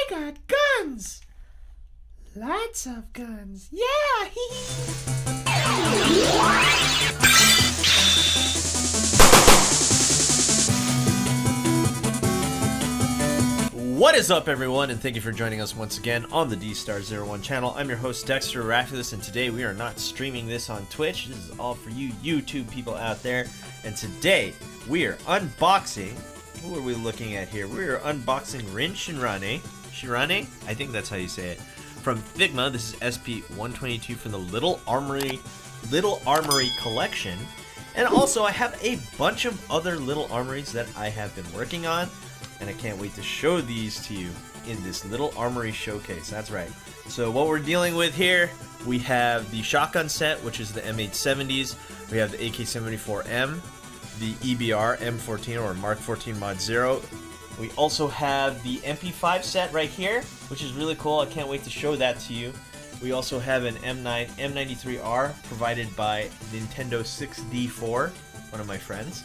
got guns! Lots of guns. Yeah! What is up, everyone, and thank you for joining us once again on the Dstar01 channel. I'm your host, Dexter, Arafiles, and today we are not streaming this on Twitch. This is all for you YouTube people out there. And today we are unboxing. Who are we looking at here? We are unboxing Rin Shirane. Shirane? I think that's how you say it. From Figma. This is SP122 from the Little Armory collection. And also I have a bunch of other Little Armories that I have been working on. And I can't wait to show these to you in this Little Armory showcase. That's right. So what we're dealing with here, we have the shotgun set, which is the M870s. We have the AK74M, the EBR M14 or MK14 Mod 0. We also have the MP5 set right here, which is really cool. I can't wait to show that to you. We also have an M93R provided by Nintendo 6D4, one of my friends.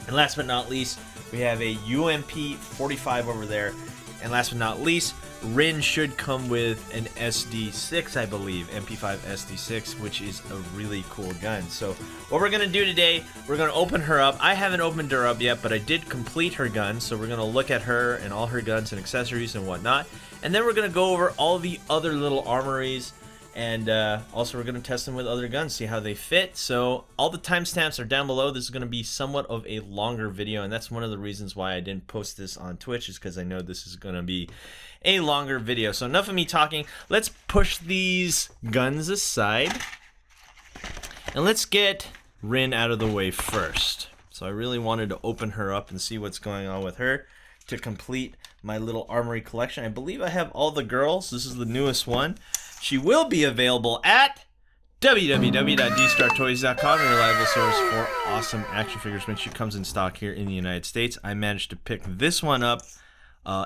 And last but not least, we have a UMP45 over there. And last but not least, Rin should come with an SD6, I believe, MP5 SD6, which is a really cool gun. So what we're going to do today, we're going to open her up. I haven't opened her up yet, but I did complete her gun. So we're going to look at her and all her guns and accessories and whatnot. And then we're going to go over all the other Little Armories. And also we're going to test them with other guns, see how they fit. So all the timestamps are down below. This is going to be somewhat of a longer video, and that's one of the reasons why I didn't post this on Twitch, is because I know this is going to be a longer video. So enough of me talking. Let's push these guns aside, and let's get Rin out of the way first. So I really wanted to open her up and see what's going on with her to complete my Little Armory collection. I believe I have all the girls. This is the newest one. She will be available at www.dstartoys.com, a reliable source for awesome action figures when she comes in stock here in the United States. I managed to pick this one up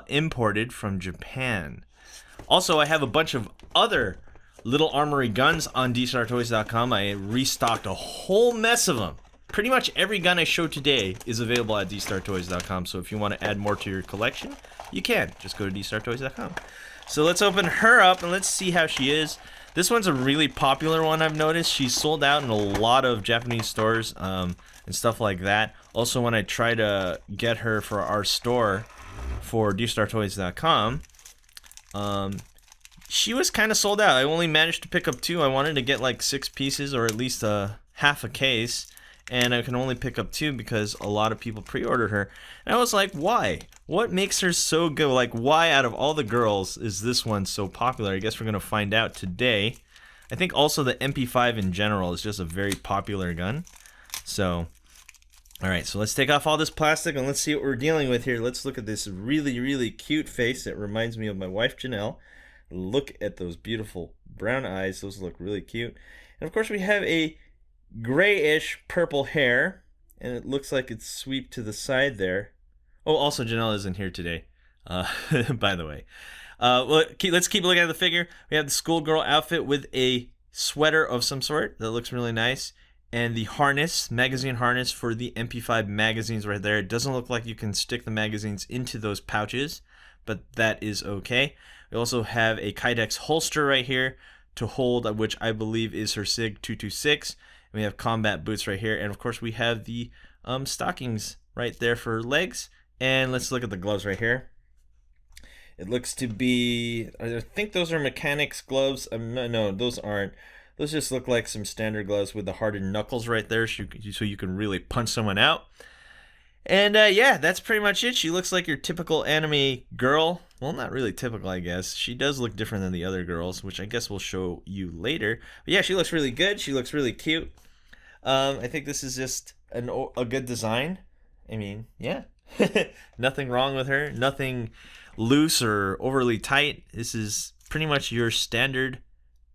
imported from Japan. Also, I have a bunch of other Little Armory guns on dstartoys.com. I restocked a whole mess of them. Pretty much every gun I showed today is available at dstartoys.com, so if you want to add more to your collection, you can. Just go to dstartoys.com. So let's open her up and let's see how she is. This one's a really popular one, I've noticed. She's sold out in a lot of Japanese stores and stuff like that. Also, when I try to get her for our store for dstartoys.com, she was kind of sold out. I only managed to pick up 2. I wanted to get like 6 pieces or at least half a case. And I can only pick up 2 because a lot of people pre-ordered her. And I was like, why? What makes her so good? Like, why out of all the girls is this one so popular? I guess we're going to find out today. I think also the MP5 in general is just a very popular gun. So, alright, so let's take off all this plastic and let's see what we're dealing with here. Let's look at this really, really cute face. It reminds me of my wife, Janelle. Look at those beautiful brown eyes. Those look really cute. And of course we have a grayish purple hair, and it looks like it's swept to the side there. Oh, also Janelle isn't here today, by the way. Well, let's keep looking at the figure. We have the schoolgirl outfit with a sweater of some sort that looks really nice, and the harness, magazine harness for the MP5 magazines right there. It doesn't look like you can stick the magazines into those pouches, but that is okay. We also have a Kydex holster right here to hold, which I believe is her SIG 226. We have combat boots right here, and of course we have the stockings right there for her legs. And let's look at the gloves right here. It looks to be, I think those are mechanics gloves. No, those aren't. Those just look like some standard gloves with the hardened knuckles right there, so you can really punch someone out. And yeah, that's pretty much it. She looks like your typical anime girl. Well, not really typical, I guess. She does look different than the other girls, which I guess we'll show you later. But yeah, she looks really good. She looks really cute. I think this is just a good design. I mean, yeah. Nothing wrong with her. Nothing loose or overly tight. This is pretty much your standard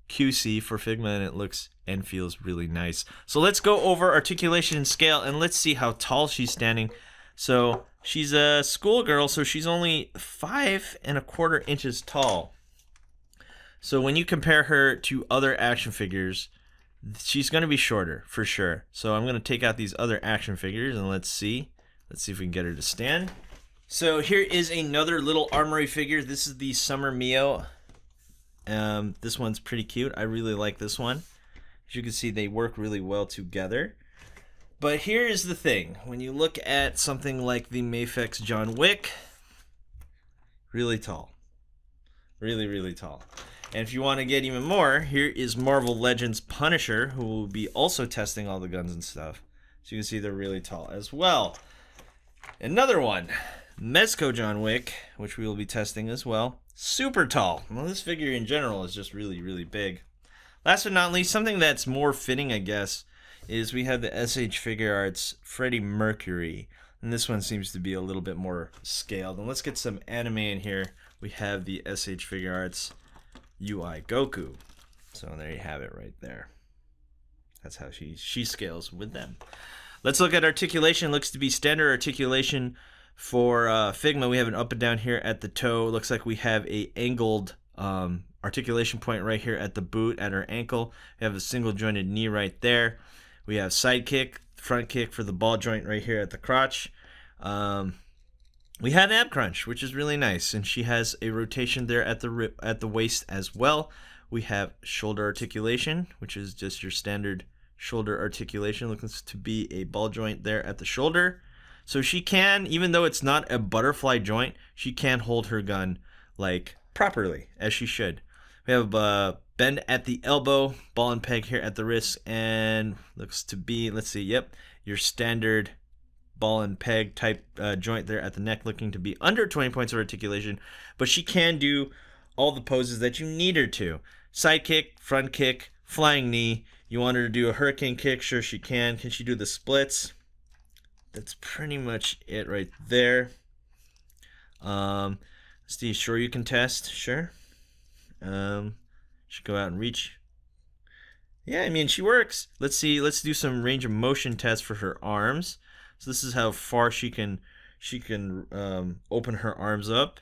QC for Figma, and it looks and feels really nice. So let's go over articulation and scale, and let's see how tall she's standing. So she's a schoolgirl, so she's only 5¼ inches tall. So when you compare her to other action figures, she's going to be shorter for sure. So I'm going to take out these other action figures and let's see if we can get her to stand. So here is another little Armory figure. This is the Summer Mio. This one's pretty cute. I really like this one. As you can see, they work really well together. But here is the thing. When you look at something like the Mafex John Wick, really tall. Really, really tall. And if you want to get even more, here is Marvel Legends Punisher, who will be also testing all the guns and stuff. So you can see they're really tall as well. Another one, Mezco John Wick, which we will be testing as well. Super tall. Well, this figure in general is just really, really big. Last but not least, something that's more fitting, I guess, is we have the SH Figure Arts Freddie Mercury. And this one seems to be a little bit more scaled. And let's get some anime in here. We have the SH Figure Arts UI Goku. So there you have it right there. That's how she scales with them. Let's look at articulation. Looks to be standard articulation for Figma. We have an up and down here at the toe. Looks like we have a angled articulation point right here at the boot at our ankle. We have a single jointed knee right there. We have side kick, front kick for the ball joint right here at the crotch. We have ab crunch, which is really nice, and she has a rotation there at the waist as well. We have shoulder articulation, which is just your standard shoulder articulation. Looks to be a ball joint there at the shoulder. So she can, even though it's not a butterfly joint, she can hold her gun like properly, as she should. We have bend at the elbow, ball and peg here at the wrist, and looks to be, let's see, yep, your standard ball and peg type joint there at the neck, looking to be under 20 points of articulation, but she can do all the poses that you need her to. Side kick, front kick, flying knee. You want her to do a hurricane kick? Sure, she can. Can she do the splits? That's pretty much it right there. Steve, sure you can test? Sure. Should go out and reach. Yeah, I mean, she works. Let's see. Let's do some range of motion tests for her arms. So this is how far she can open her arms up.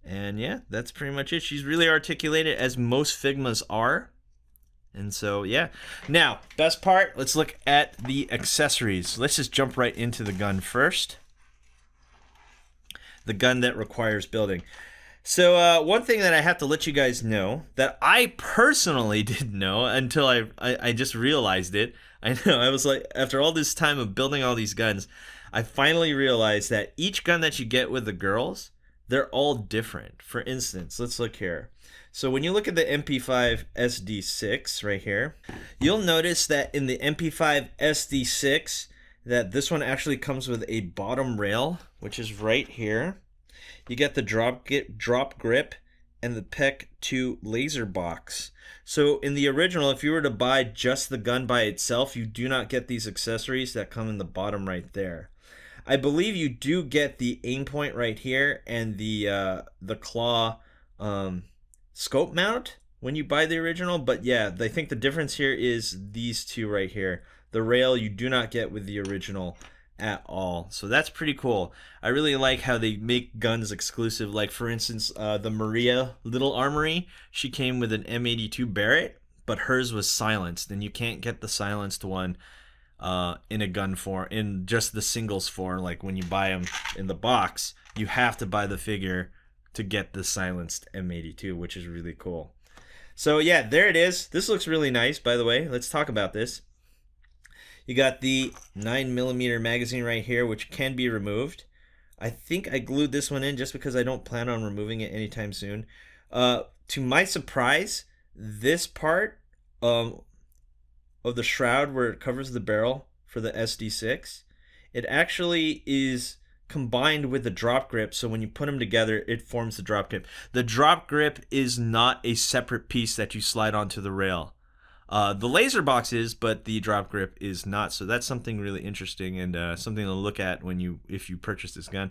And yeah, that's pretty much it. She's really articulated, as most Figmas are. And so, yeah. Now, best part, let's look at the accessories. Let's just jump right into the gun first. The gun that requires building. So, one thing that I have to let you guys know, that I personally didn't know until I just realized it. I know, I was like, after all this time of building all these guns, I finally realized that each gun that you get with the girls, they're all different. For instance, let's look here. So when you look at the MP5 SD6 right here, you'll notice that in the MP5 SD6, that this one actually comes with a bottom rail, which is right here. You get the drop grip and the PEC 2 laser box. So in the original, if you were to buy just the gun by itself, you do not get these accessories that come in the bottom right there. I believe you do get the aim point right here and the claw scope mount when you buy the original, but yeah, I think the difference here is these two right here. The rail you do not get with the original at all, so that's pretty cool. I really like how they make guns exclusive. Like for instance, the Maria little Armory, she came with an M82 Barrett, but hers was silenced, and you can't get the silenced one in a gun form, in just the singles form. Like when you buy them in the box, you have to buy the figure to get the silenced M82, which is really cool. So yeah, there it is. This looks really nice, by the way. Let's talk about this. You got the 9mm magazine right here, which can be removed. I think I glued this one in just because I don't plan on removing it anytime soon. To my surprise, this part of the shroud where it covers the barrel for the SD6, it actually is combined with the drop grip, so when you put them together, it forms the drop grip. The drop grip is not a separate piece that you slide onto the rail. The laser box is, but the drop grip is not. So that's something really interesting and something to look at if you purchase this gun.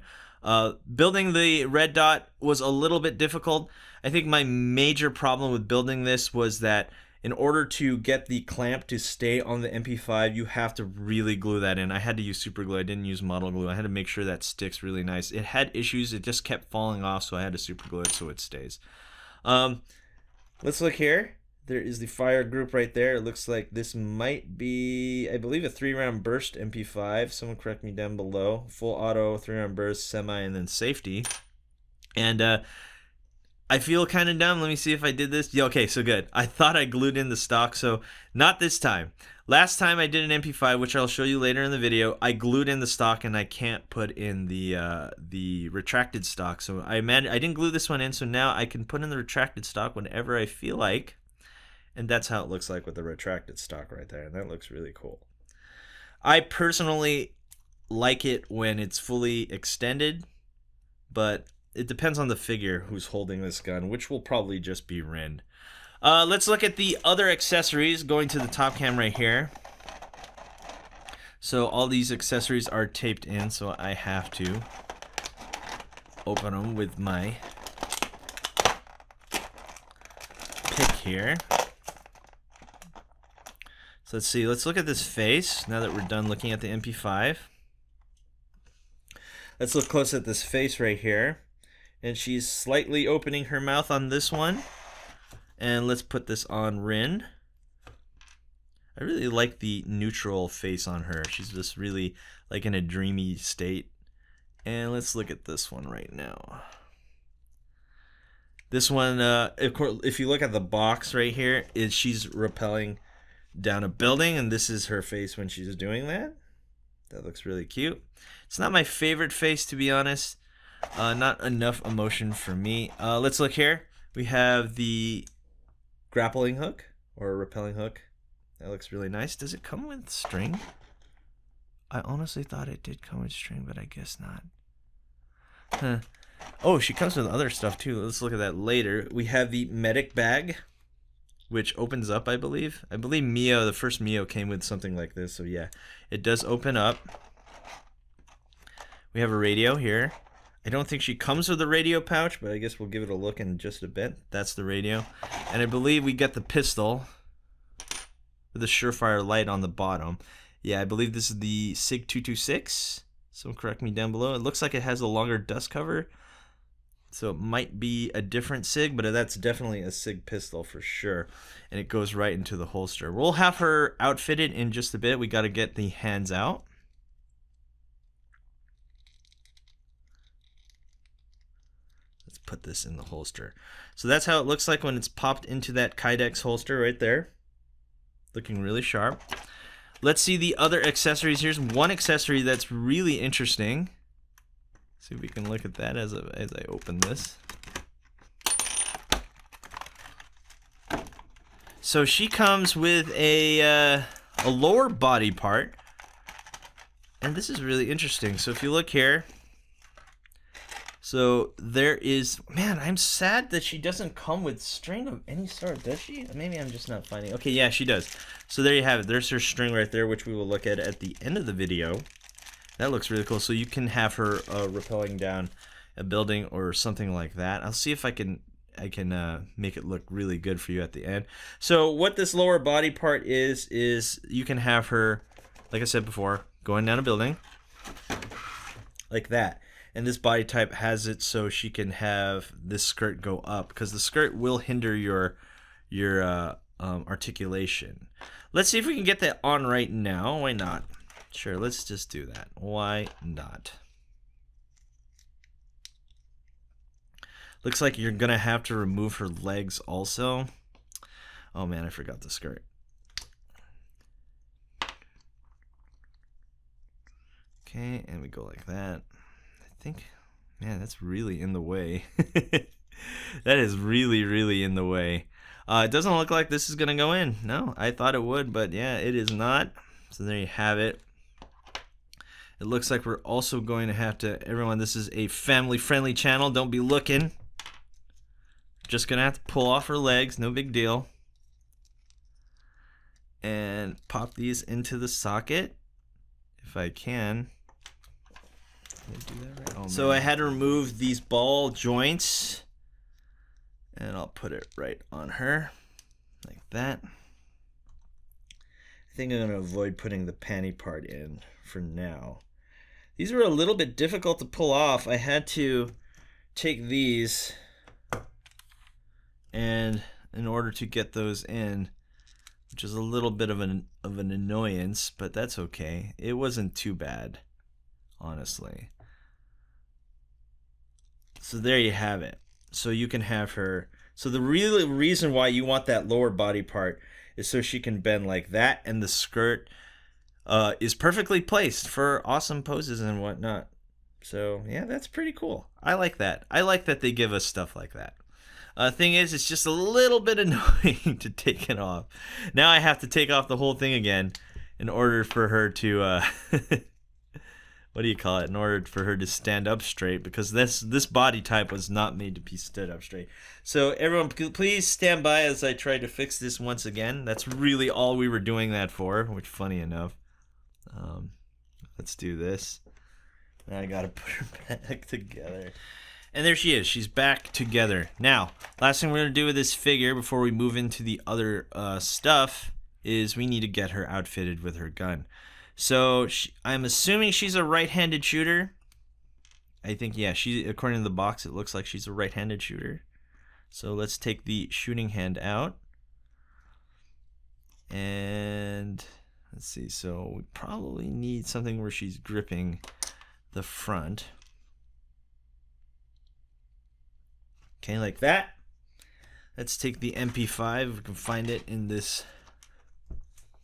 Building the red dot was a little bit difficult. I think my major problem with building this was that in order to get the clamp to stay on the MP5, you have to really glue that in. I had to use super glue. I didn't use model glue. I had to make sure that sticks really nice. It had issues. It just kept falling off, so I had to super glue it so it stays. Let's look here. There is the fire group right there. It looks like this might be, I believe, a 3-round burst MP5. Someone correct me down below. Full auto, 3-round burst, semi, and then safety. And I feel kind of dumb. Let me see if I did this. Yeah, okay, so good. I thought I glued in the stock, so not this time. Last time I did an MP5, which I'll show you later in the video, I glued in the stock and I can't put in the retracted stock. So I didn't glue this one in, so now I can put in the retracted stock whenever I feel like. And that's how it looks like with the retracted stock right there. And that looks really cool. I personally like it when it's fully extended, but it depends on the figure who's holding this gun, which will probably just be Rin. Let's look at the other accessories, going to the top cam right here. So all these accessories are taped in, so I have to open them with my pick here. So let's see, let's look at this face now that we're done looking at the MP5. Let's look close at this face right here. And she's slightly opening her mouth on this one. And let's put this on Rin. I really like the neutral face on her. She's just really like in a dreamy state. And let's look at this one right now. This one, of course, if you look at the box right here, she's rappelling down a building, and this is her face when she's doing that. That looks really cute. It's not my favorite face, to be honest. Not enough emotion for me. Let's look here. We have the grappling hook or rappelling hook. That looks really nice. Does it come with string? I honestly thought it did come with string, but I guess not. Huh. Oh, she comes with other stuff too. Let's look at that later. We have the medic bag, which opens up, I believe. I believe Mio, the first Mio, came with something like this. So yeah, it does open up. We have a radio here. I don't think she comes with a radio pouch, but I guess we'll give it a look in just a bit. That's the radio. And I believe we get the pistol with a surefire light on the bottom. Yeah, I believe this is the SIG 226. Someone correct me down below. It looks like it has a longer dust cover. So it might be a different SIG, but that's definitely a SIG pistol for sure. And it goes right into the holster. We'll have her outfitted in just a bit. We got to get the hands out. Let's put this in the holster. So that's how it looks like when it's popped into that Kydex holster right there. Looking really sharp. Let's see the other accessories. Here's one accessory that's really interesting. See if we can look at that as I open this. So she comes with a lower body part, and this is really interesting. So if you look here, so there is, man, I'm sad that she doesn't come with string of any sort, does she? Maybe I'm just not finding. Okay, yeah, she does. So there you have it. There's her string right there, which we will look at the end of the video. That looks really cool. So you can have her rappelling down a building or something like that. I'll see if I can make it look really good for you at the end. So what this lower body part is you can have her, like I said before, going down a building like that. And this body type has it so she can have this skirt go up, because the skirt will hinder your articulation. Let's see if we can get that on right now. Why not? Sure, let's just do that. Why not? Looks like you're gonna have to remove her legs also. Oh man, I forgot the skirt. Okay, and we go like that. I think, man, that's really in the way. That is really, really in the way. It doesn't look like this is gonna go in. No, I thought it would, but yeah, it is not. So there you have it. It looks like we're also going to have to, everyone, this is a family-friendly channel. Don't be looking. Just gonna have to pull off her legs, no big deal. And pop these into the socket, if I can. Did I do that right? Oh, so I had to remove these ball joints, and I'll put it right on her, like that. I think I'm gonna avoid putting the panty part in for now. These were a little bit difficult to pull off. I had to take these and in order to get those in, which is a little bit of an annoyance, but that's okay. It wasn't too bad, honestly. So there you have it. So you can have her. So the real reason why you want that lower body part is so she can bend like that, and the skirt is perfectly placed for awesome poses and whatnot. So yeah, that's pretty cool. I like that. I like that they give us stuff like that. Thing is, it's just a little bit annoying to take it off. Now I have to take off the whole thing again in order for her to what do you call it? In order for her to stand up straight, because this body type was not made to be stood up straight. So everyone, please stand by as I try to fix this once again. That's really all we were doing that for, which funny enough. Let's do this. Now I gotta put her back together. And there she is. She's back together. Now, last thing we're going to do with this figure before we move into the other stuff is we need to get her outfitted with her gun. So I'm assuming she's a right-handed shooter. I think, yeah, according to the box, it looks like she's a right-handed shooter. So let's take the shooting hand out. And let's see. So we probably need something where she's gripping the front. Okay, like that. Let's take the MP5, if we can find it in this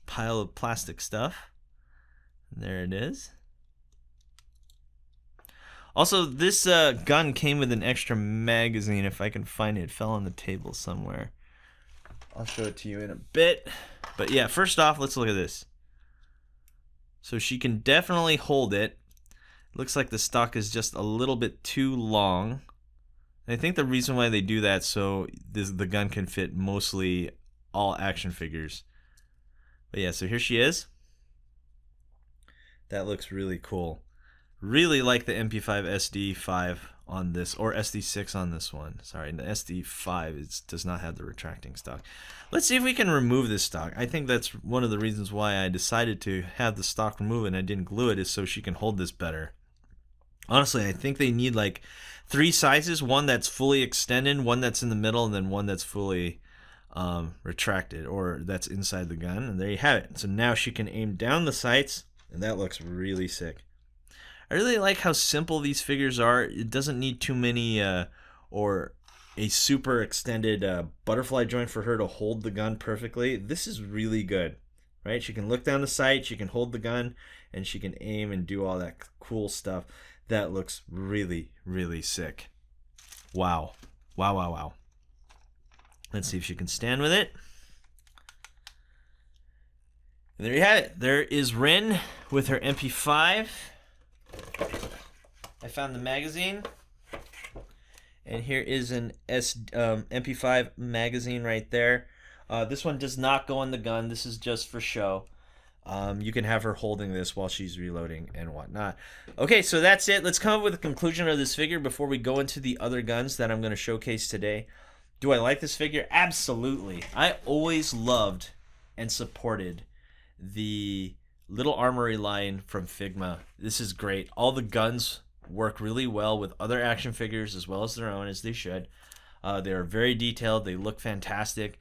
pile of plastic stuff. There it is. Also, this gun came with an extra magazine, if I can find it. It fell on the table somewhere. I'll show it to you in a bit. But yeah, first off, let's look at this. So she can definitely hold it. Looks like the stock is just a little bit too long. I think the reason why they do that so the gun can fit mostly all action figures. But yeah, so here she is. That looks really cool. Really like the MP5 SD5 on this, or SD6 on this one. Sorry, the SD5 does not have the retracting stock. Let's see if we can remove this stock. I think that's one of the reasons why I decided to have the stock removed and I didn't glue it, is so she can hold this better. Honestly, I think they need like 3 sizes, one that's fully extended, one that's in the middle, and then one that's fully retracted, or that's inside the gun. And there you have it. So now she can aim down the sights, and that looks really sick. I really like how simple these figures are. It doesn't need too many or a super extended butterfly joint for her to hold the gun perfectly. This is really good, right? She can look down the sight, she can hold the gun, and she can aim and do all that cool stuff. That looks really, really sick. Wow. Wow, wow, wow. Let's see if she can stand with it. And there you have it. There is Rin with her MP5. I found the magazine. And here is an MP5 magazine right there. This one does not go in the gun. This is just for show. You can have her holding this while she's reloading and whatnot. Okay, so that's it. Let's come up with a conclusion of this figure before we go into the other guns that I'm going to showcase today. Do I like this figure? Absolutely. I always loved and supported the little Armory line from Figma. This is great. All the guns work really well with other action figures as well as their own, as they should. They are very detailed. They look fantastic.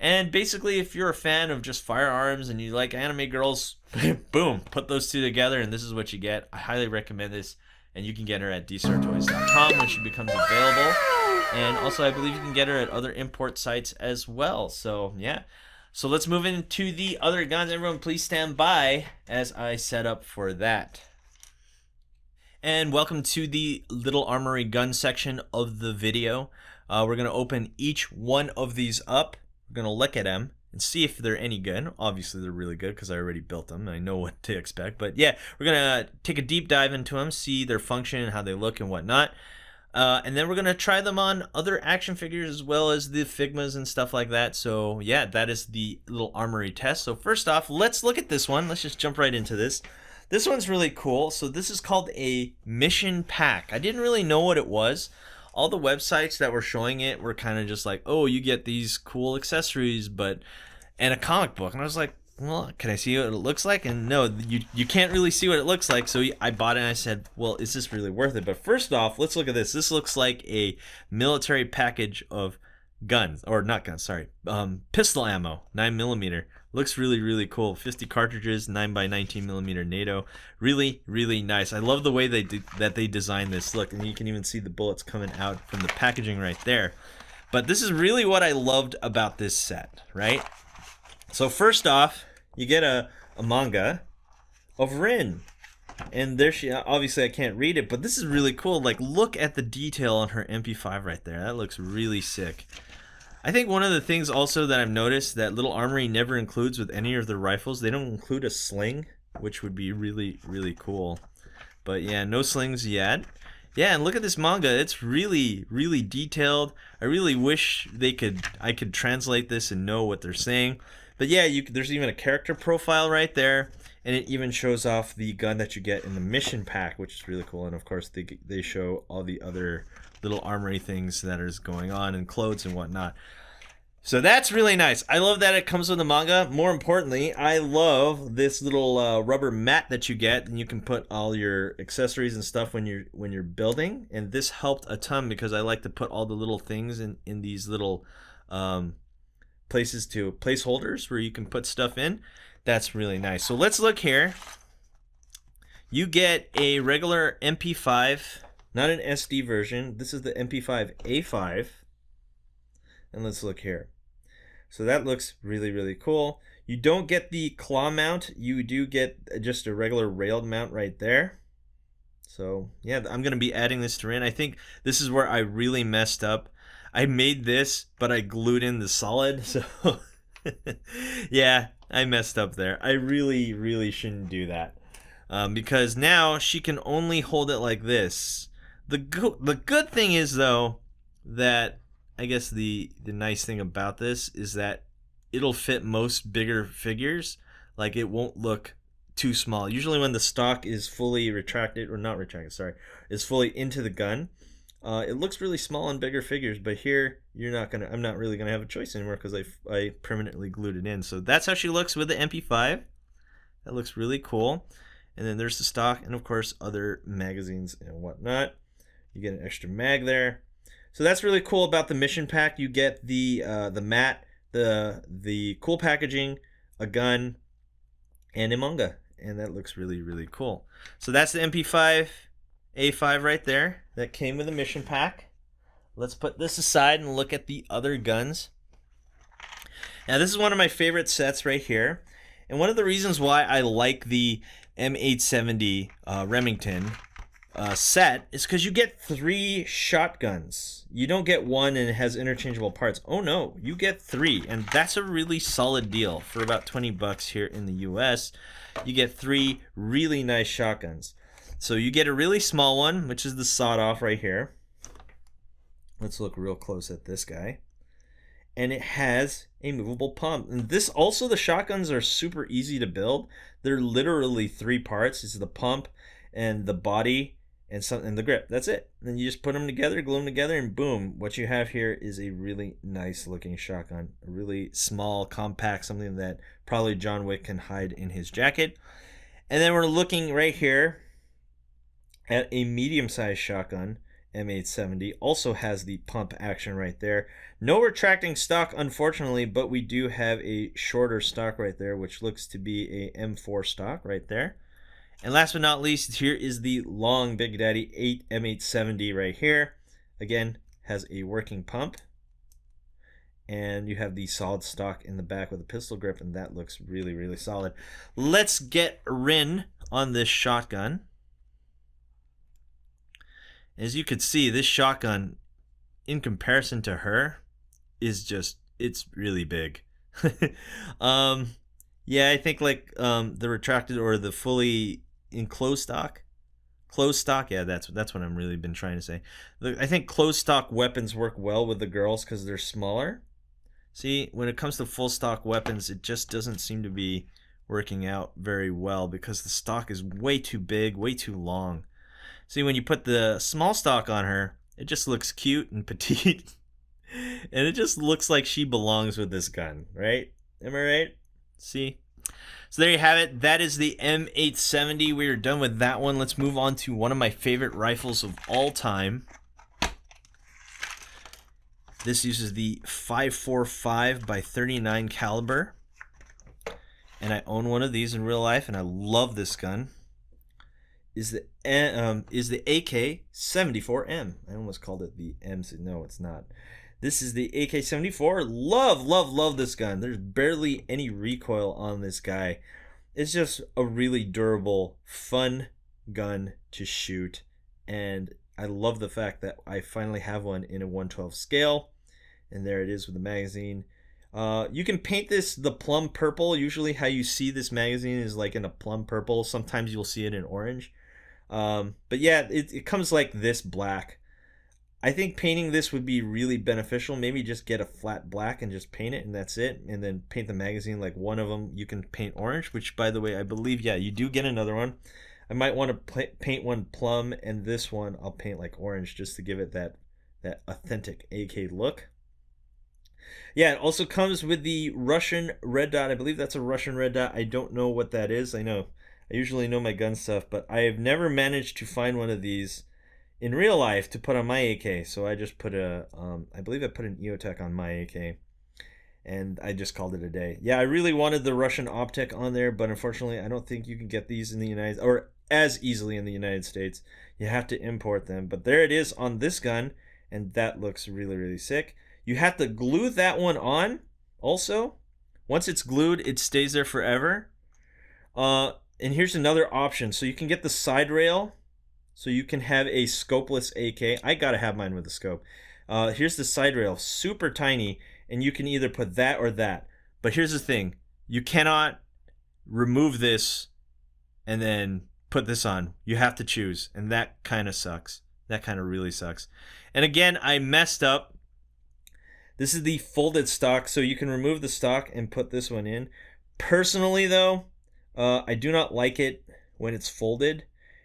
And basically, if you're a fan of just firearms and you like anime girls, boom, put those two together and this is what you get. I highly recommend this, and you can get her at Dstar01 when she becomes available. And also, I believe you can get her at other import sites as well. So, yeah. So let's move into the other guns. Everyone, please stand by as I set up for that. And welcome to the Little Armory gun section of the video. We're going to open each one of these up. We're going to look at them and see if they're any good. Obviously, they're really good because I already built them and I know what to expect. But yeah, we're going to take a deep dive into them, see their function and how they look and whatnot. And then we're going to try them on other action figures as well as the Figmas and stuff like that. So yeah, that is the little Armory test. So first off, let's look at this one. Let's just jump right into this. This one's really cool. So this is called a mission pack. I didn't really know what it was. All the websites that were showing it were kind of just like, oh, you get these cool accessories, and a comic book. And I was like, well, can I see what it looks like? And no, you can't really see what it looks like. So I bought it and I said, well, is this really worth it? But first off, let's look at this. This looks like a military package of guns, or not guns, sorry, pistol ammo, 9mm. Looks really, really cool. 50 cartridges, 9x19mm NATO. Really, really nice. I love the way that they designed this. Look, and you can even see the bullets coming out from the packaging right there. But this is really what I loved about this set, right? So first off, you get a manga of Rin. And there she, obviously I can't read it, but this is really cool. Like, look at the detail on her MP5 right there. That looks really sick. I think one of the things also that I've noticed that little Armory never includes with any of their rifles, they don't include a sling, which would be really, really cool. But yeah, no slings yet. Yeah, and look at this manga. It's really, really detailed. I really wish I could translate this and know what they're saying. But yeah, there's even a character profile right there, and it even shows off the gun that you get in the mission pack, which is really cool. And of course, they show all the other little Armory things that is going on, and clothes and whatnot. So that's really nice. I love that it comes with the manga. More importantly, I love this little rubber mat that you get, and you can put all your accessories and stuff when you're building. And this helped a ton because I like to put all the little things in these little placeholders where you can put stuff in. That's really nice. So let's look here. You get a regular MP5, not an SD version. This is the MP5 A5. And let's look here. So that looks really, really cool. You don't get the claw mount. You do get just a regular railed mount right there. So yeah, I'm going to be adding this to Rin. I think this is where I really messed up. I made this, but I glued in the solid. So yeah, I messed up there. I really, really shouldn't do that. Because now she can only hold it like this. The good thing is, though, that I guess the nice thing about this is that it'll fit most bigger figures. Like, it won't look too small. Usually when the stock is fully retracted, or not retracted, sorry, is fully into the gun, it looks really small on bigger figures. But here, I'm not really gonna have a choice anymore because I permanently glued it in. So that's how she looks with the MP5. That looks really cool. And then there's the stock, and of course other magazines and whatnot. You get an extra mag there. So that's really cool about the mission pack. You get the mat, the cool packaging, a gun, and a manga, and that looks really, really cool. So that's the MP5 A5 right there that came with the mission pack. Let's put this aside and look at the other guns. Now this is one of my favorite sets right here, and one of the reasons why I like the M870 Remington set is because you get 3 shotguns. You don't get one and it has interchangeable parts. Oh no, you get 3, and that's a really solid deal. For about 20 bucks here in the US, you get 3 really nice shotguns. So you get a really small one, which is the sawed off right here. Let's look real close at this guy. And it has a movable pump. And this also, the shotguns are super easy to build. They're literally 3 parts. It's the pump and the body and the grip. That's it. And then you just put them together, glue them together, and boom, what you have here is a really nice looking shotgun. A really small, compact, something that probably John Wick can hide in his jacket. And then we're looking right here at a medium-sized shotgun. M870 also has the pump action right there. No retracting stock, unfortunately, but we do have a shorter stock right there, which looks to be a M4 stock right there. And last but not least, here is the long Big Daddy M870 right here. Again, has a working pump. And you have the solid stock in the back with a pistol grip, and that looks really, really solid. Let's get Rin on this shotgun. As you could see, this shotgun, in comparison to her, is just, it's really big. Yeah, I think like the retracted or the fully enclosed stock, closed stock, yeah, that's what I'm really been trying to say. I think closed stock weapons work well with the girls because they're smaller. See, when it comes to full stock weapons, it just doesn't seem to be working out very well because the stock is way too big, way too long. See, when you put the small stock on her, it just looks cute and petite. And it just looks like she belongs with this gun, right? Am I right? See? So there you have it. That is the M870. We are done with that one. Let's move on to one of my favorite rifles of all time. This uses the 545 by 39 caliber. And I own one of these in real life, and I love this gun. Is the AK74M. I almost called it the M. No, it's not. This is the AK74. Love this gun. There's barely any recoil on this guy. It's just a really durable, fun gun to shoot. And I love the fact that I finally have one in a 1/12 scale. And there it is with the magazine. You can paint this the plum purple. Usually how you see this magazine is like in a plum purple. Sometimes you'll see it in orange. But yeah, it comes like this black. I think painting this would be really beneficial. Maybe just get a flat black and just paint it, and that's it. And then paint the magazine like one of them you can paint orange, which by the way, I believe, yeah, you do get another one. I might want to paint one plum, and this one I'll paint like orange just to give it that authentic AK look. Yeah, it also comes with the Russian red dot. I believe that's a Russian red dot. I don't know what that is. I usually know my gun stuff, but I have never managed to find one of these in real life to put on my AK. So I just put I believe I put an EOTech on my AK, and I just called it a day. Yeah, I really wanted the Russian optic on there, but unfortunately, I don't think you can get these in the or as easily in the United States. You have to import them. But there it is on this gun, and that looks really sick. You have to glue that one on also. Once it's glued, it stays there forever. And here's another option. So you can get the side rail, so you can have a scopeless AK. I gotta have mine with a scope. Here's the side rail, super tiny, and you can either put that or that. But here's the thing. You cannot remove this and then put this on. You have to choose, and that kind of sucks. That kind of really sucks. And again, I messed up. This is the folded stock, so you can remove the stock and put this one in. Personally, though, I do not like it when it's folded.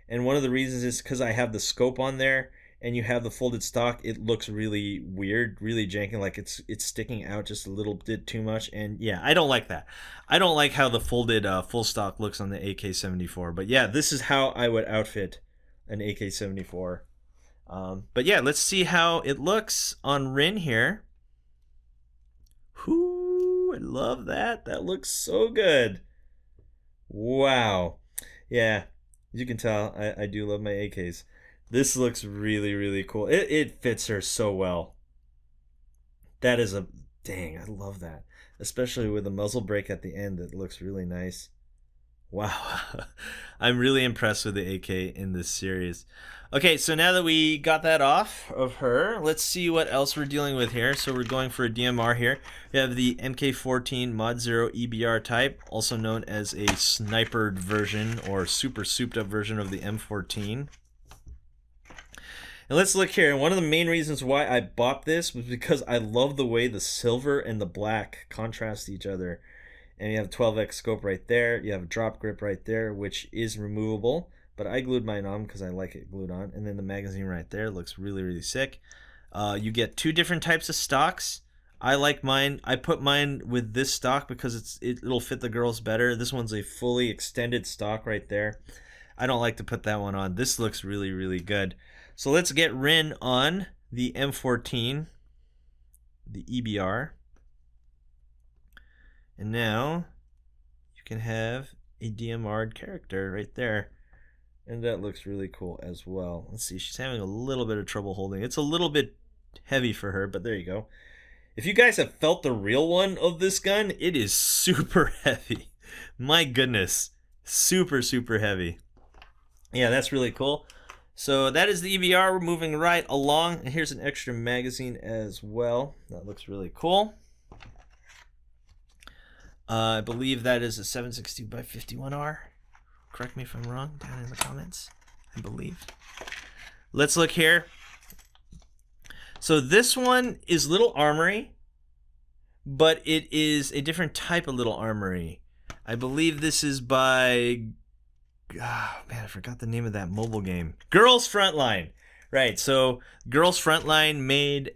And one of the reasons is because I have the scope on there, and you have the folded stock. It looks really weird, really janky, like it's sticking out just a little bit too much. And yeah, I don't like that. I don't like how the folded full stock looks on the AK-74. But yeah, this is how I would outfit an AK-74. But yeah, let's see how it looks on Rin here. Whoo, I love that. That looks so good. Wow. Yeah, as you can tell, I do love my AKs. This looks really cool. It fits her so well. That is dang, I love that. Especially with the muzzle brake at the end. It looks really nice. Wow. I'm really impressed with the AK in this series. Okay, so now that we got that off of her, let's see what else we're dealing with here. So we're going for a DMR here. We have the MK14 Mod 0 EBR type, also known as a snipered version or super souped up version of the M14. And let's look here. And one of the main reasons why I bought this was because I love the way the silver and the black contrast each other. And you have a 12x scope right there. You have a drop grip right there, which is removable. But I glued mine on because I like it glued on. And then the magazine right there looks really sick. You get two different types of stocks. I like mine. I put mine with this stock because it'll fit the girls better. This one's a fully extended stock right there. I don't like to put that one on. This looks really good. So let's get Rin on the M14, the EBR. And now you can have a DMR'd character right there. And that looks really cool as well. Let's see, she's having a little bit of trouble holding. It's a little bit heavy for her, but there you go. If you guys have felt the real one of this gun, it is super heavy. My goodness, super heavy. Yeah, that's really cool. So that is the EBR. We're moving right along. And here's an extra magazine as well. That looks really cool. I believe that is a 762 by 51R. Correct me if I'm wrong down in the comments. I believe. Let's look here. So this one is Little Armory, but it is a different type of Little Armory. I believe this is by... Oh, man, I forgot the name of that mobile game. Girls Frontline. Right, so Girls Frontline made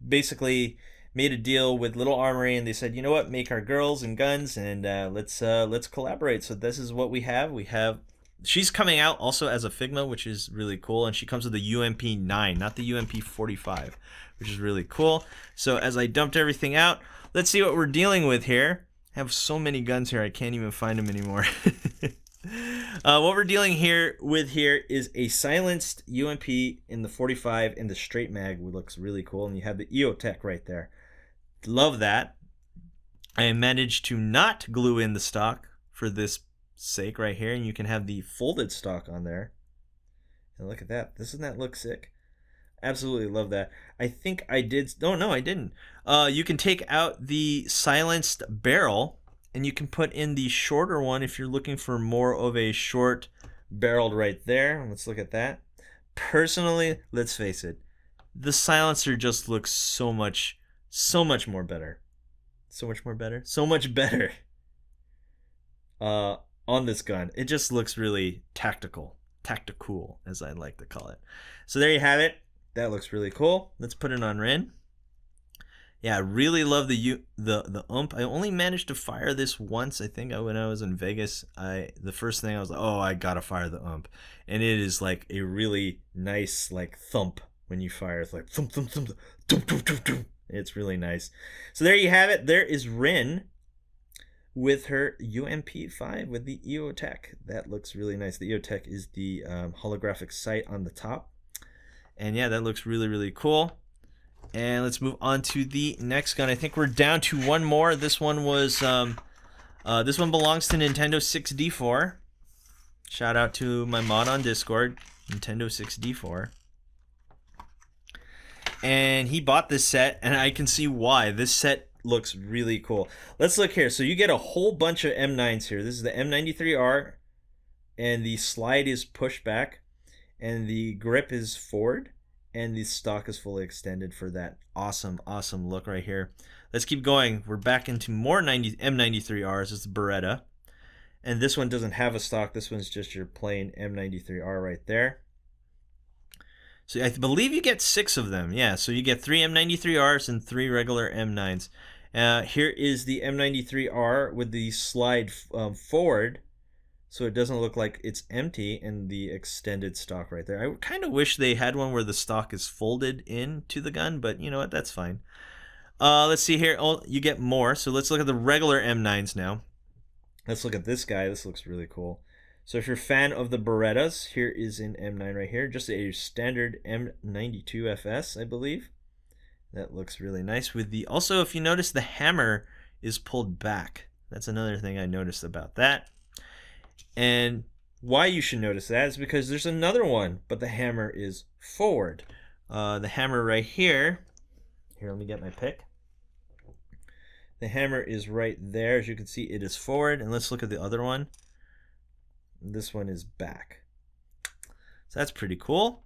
basically made a deal with Little Armory, and they said, you know what, make our girls and guns, and let's collaborate. So this is what we have. We have she's coming out also as a Figma, which is really cool, and she comes with the UMP9, not the UMP45, which is really cool. So as I dumped everything out, let's see what we're dealing with here. I have so many guns here, I can't even find them anymore. What we're dealing with here is a silenced UMP in the 45 in the straight mag, which looks really cool, and you have the EOTech right there. Love that. I managed to not glue in the stock for this sake right here, and you can have the folded stock on there. And look at that. Doesn't that look sick? Absolutely love that. I think I did. Oh, no, I didn't. You can take out the silenced barrel, and you can put in the shorter one if you're looking for more of a short barreled right there. Let's look at that. Personally, let's face it, the silencer just looks so much more better. So much more better? So much better on this gun. It just looks really tactical, as I like to call it. So there you have it. That looks really cool. Let's put it on Rin. Yeah, I really love the UMP. I only managed to fire this once. I think when I was in Vegas, the first thing I was like, oh, I gotta fire the UMP, and it is like a really nice like thump when you fire. It's like thump thump thump, thump thump thump thump. It's really nice. So there you have it. There is Rin with her UMP5 with the EOTech. That looks really nice. The EOTech is the holographic sight on the top. And yeah, that looks really cool. And let's move on to the next gun. I think we're down to one more. This one was this one belongs to Nintendo 6D4. Shout out to my mod on Discord, Nintendo 6D4. And he bought this set, and I can see why. This set looks really cool. Let's look here. So you get a whole bunch of M9s here. This is the M93R, and the slide is pushed back, and the grip is forward, and the stock is fully extended for that awesome look right here. Let's keep going. We're back into more M93Rs. It's the Beretta, and this one doesn't have a stock. This one's just your plain M93R right there. So I believe you get 6 of them. Yeah, so you get 3 M93Rs and 3 regular M9s. Here is the M93R with the slide forward, so it doesn't look like it's empty, and the extended stock right there. I kind of wish they had one where the stock is folded into the gun, but you know what, that's fine. Let's see here. Oh, you get more. So let's look at the regular M9s now. Let's look at this guy. This looks really cool. So if you're a fan of the Berettas, here is an M9 right here. Just a standard M92 FS, I believe. That looks really nice. With the also, if you notice, the hammer is pulled back. That's another thing I noticed about that. And why you should notice that is because there's another one, but the hammer is forward. The hammer right here. Here, let me get my pick. The hammer is right there. As you can see, it is forward. And let's look at the other one. This one is back. So that's pretty cool.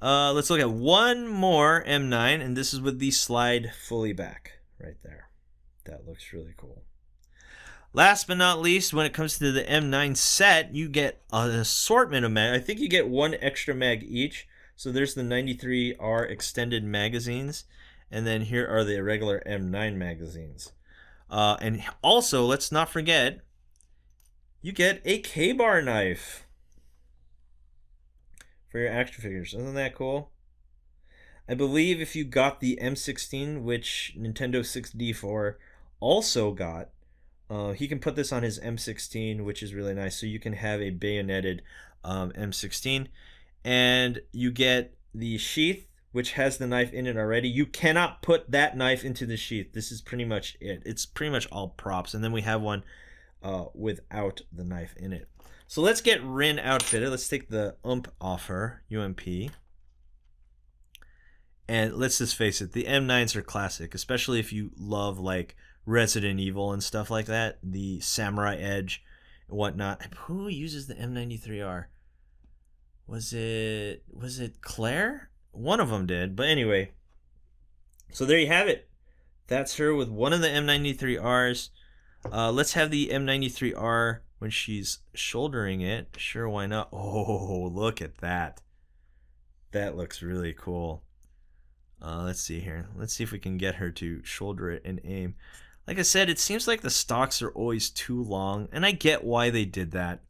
Let's look at one more M9, and this is with the slide fully back right there. That looks really cool. Last but not least, when it comes to the M9 set, you get an assortment of mag. I think you get 1 extra mag each. So there's the 93R extended magazines, and then here are the regular M9 magazines. And also, let's not forget, you get a K-bar knife for your action figures. Isn't that cool? I believe if you got the M16, which Nintendo 6D4 also got, he can put this on his M16, which is really nice. So you can have a bayoneted M16. And you get the sheath, which has the knife in it already. You cannot put that knife into the sheath. This is pretty much it. It's pretty much all props. And then we have one without the knife in it. So let's get Rin outfitted. Let's take the UMP off her, UMP. And let's just face it, the M9s are classic, especially if you love like Resident Evil and stuff like that. The Samurai Edge and whatnot. Who uses the M93R? Was it Claire? One of them did. But anyway, so there you have it. That's her with one of the M93Rs. Let's have the M93R when she's shouldering it. Sure, why not? Oh, look at that. That looks really cool. Let's see here. Let's see if we can get her to shoulder it and aim. Like I said, it seems like the stocks are always too long, and I get why they did that.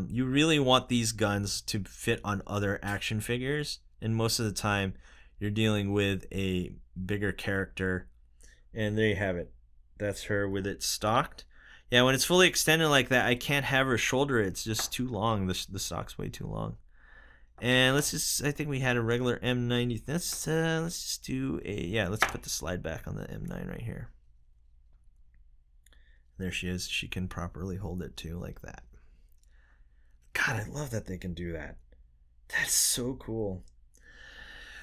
You really want these guns to fit on other action figures, and most of the time you're dealing with a bigger character. And there you have it. That's her with it stocked. Yeah, when it's fully extended like that, I can't have her shoulder. It's just too long. The stock's way too long. And let's just, I think we had a regular M90. Let's just do a, yeah, let's put the slide back on the M9 right here. There she is. She can properly hold it too, like that. God, I love that they can do that. That's so cool.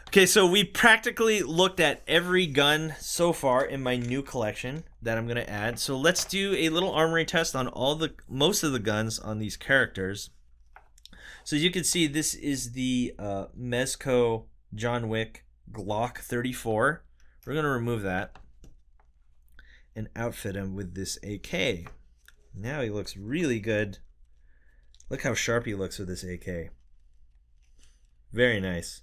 Okay, so we practically looked at every gun so far in my new collection that I'm going to add. So let's do a little armory test on most of the guns on these characters. So as you can see, this is the Mezco John Wick Glock 34. We're going to remove that and outfit him with this AK. Now he looks really good. Look how sharp he looks with this AK. Very nice.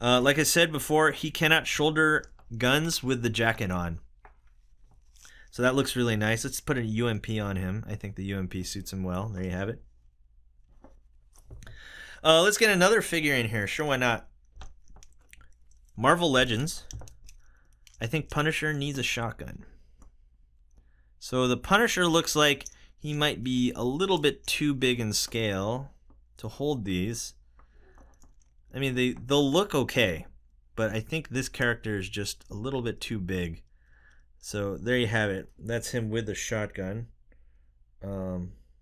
Like I said before, he cannot shoulder guns with the jacket on. So that looks really nice. Let's put a UMP on him. I think the UMP suits him well. There you have it. Let's get another figure in here. Sure, why not? Marvel Legends. I think Punisher needs a shotgun. So the Punisher looks like he might be a little bit too big in scale to hold these. I mean, they'll look okay, but I think this character is just a little bit too big. So there you have it. That's him with the shotgun. I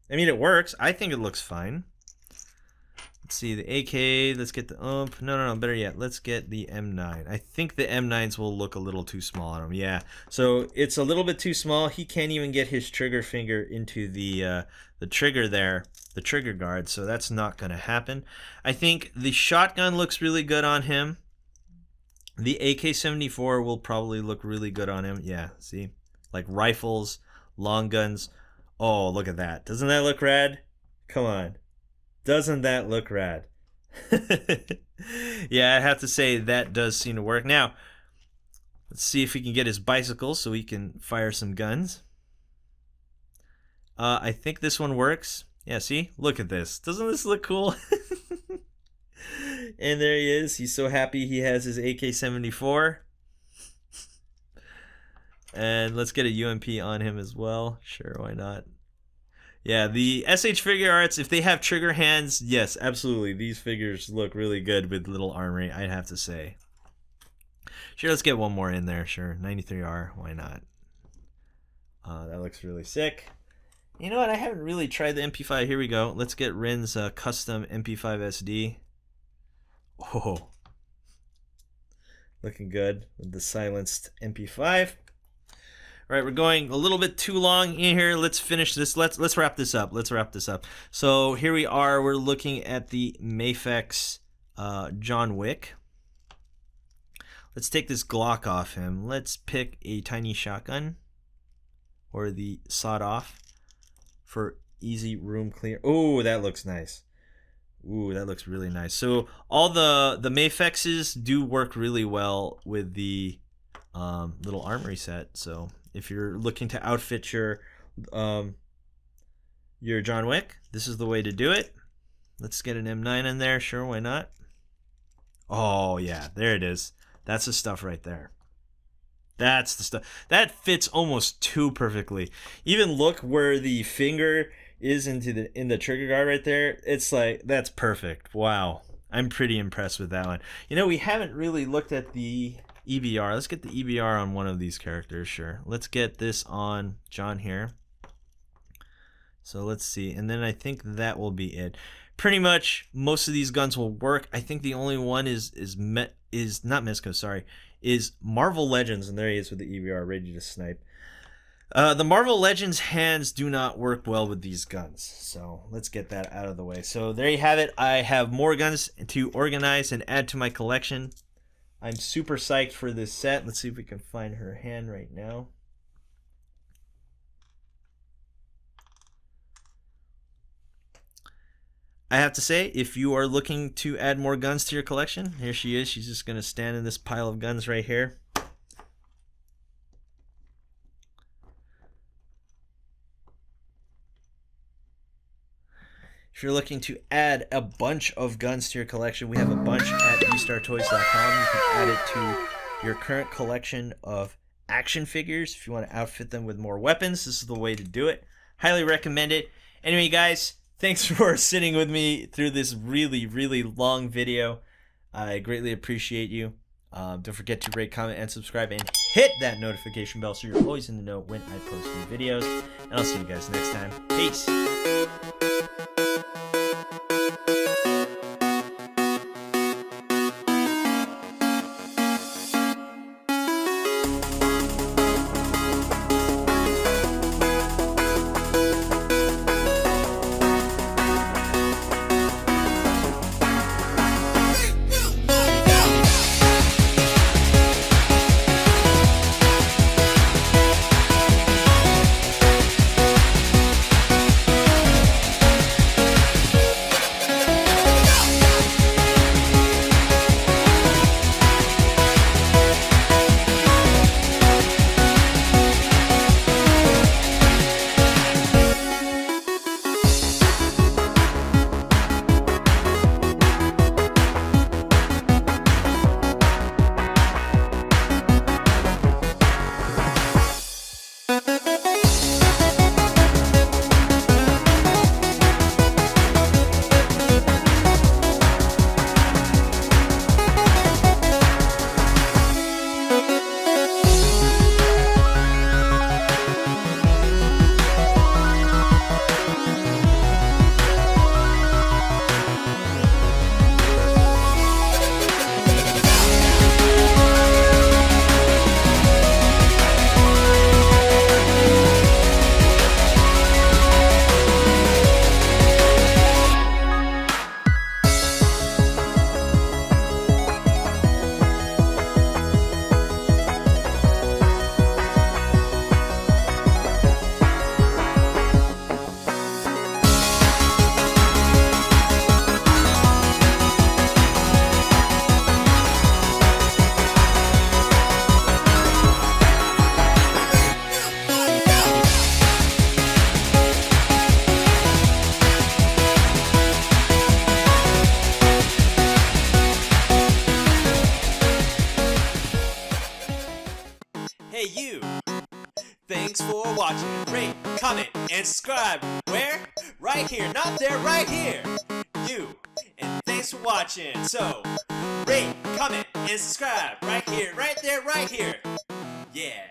mean, it works. I think it looks fine. Let's see, the AK. Let's get the UMP. No, better yet, let's get the M9. I think the M9s will look a little too small on him. Yeah, so it's a little bit too small. He can't even get his trigger finger into the trigger there, the trigger guard, so that's not going to happen. I think the shotgun looks really good on him. The AK74 will probably look really good on him. Yeah, see? Like rifles, long guns. Oh, look at that. Doesn't that look rad? Come on. Doesn't that look rad? Yeah, I have to say that does seem to work. Now, let's see if we can get his bicycle so we can fire some guns. I think this one works. Yeah, see? Look at this. Doesn't this look cool? And there he is. He's so happy he has his AK-74. And let's get a UMP on him as well. Sure, why not? Yeah, the SH Figure Arts, if they have trigger hands, yes, absolutely. These figures look really good with little armory, I'd have to say. Sure, let's get one more in there. Sure, 93R, why not? That looks really sick. You know what? I haven't really tried the MP5. Here we go. Let's get Rin's custom MP5 SD. Oh, looking good with the silenced MP5. All right, we're going a little bit too long in here. Let's finish this. Let's wrap this up. Let's wrap this up. So here we are. We're looking at the Mafex John Wick. Let's take this Glock off him. Let's pick a tiny shotgun or the sawed off for easy room clear. Oh, that looks nice. Ooh, that looks really nice. So all the Mafexes do work really well with the little armory set. So if you're looking to outfit your John Wick, this is the way to do it. Let's get an M9 in there. Sure, why not? Oh, yeah, there it is. That's the stuff right there. That's the stuff. That fits almost too perfectly. Even look where the finger is in the trigger guard right there. It's like, that's perfect. Wow. I'm pretty impressed with that one. You know, we haven't really looked at the EBR. Let's get the EBR on one of these characters. Sure. Let's get this on John here. So let's see. And then I think that will be it. Pretty much most of these guns will work. I think the only one is not Mezco, sorry, is Marvel Legends, and there he is with the EBR ready to snipe. The Marvel Legends hands do not work well with these guns, so let's get that out of the way. So there you have it. I have more guns to organize and add to my collection. I'm super psyched for this set. Let's see if we can find her hand right now. I have to say, if you are looking to add more guns to your collection, here she is. She's just going to stand in this pile of guns right here. If you're looking to add a bunch of guns to your collection, we have a bunch at Dstar01 You can add it to your current collection of action figures. If you want to outfit them with more weapons, this is the way to do it. Highly recommend it. Anyway, guys, thanks for sitting with me through this really, really long video. I greatly appreciate you. Don't forget to rate, comment, and subscribe, and hit that notification bell so you're always in the know when I post new videos. And I'll see you guys next time. Peace. Hey you! Thanks for watching. Rate, comment, and subscribe. Where? Right here, not there, right here. You. And thanks for watching. So, rate, comment, and subscribe. Right here, right there, right here. Yeah.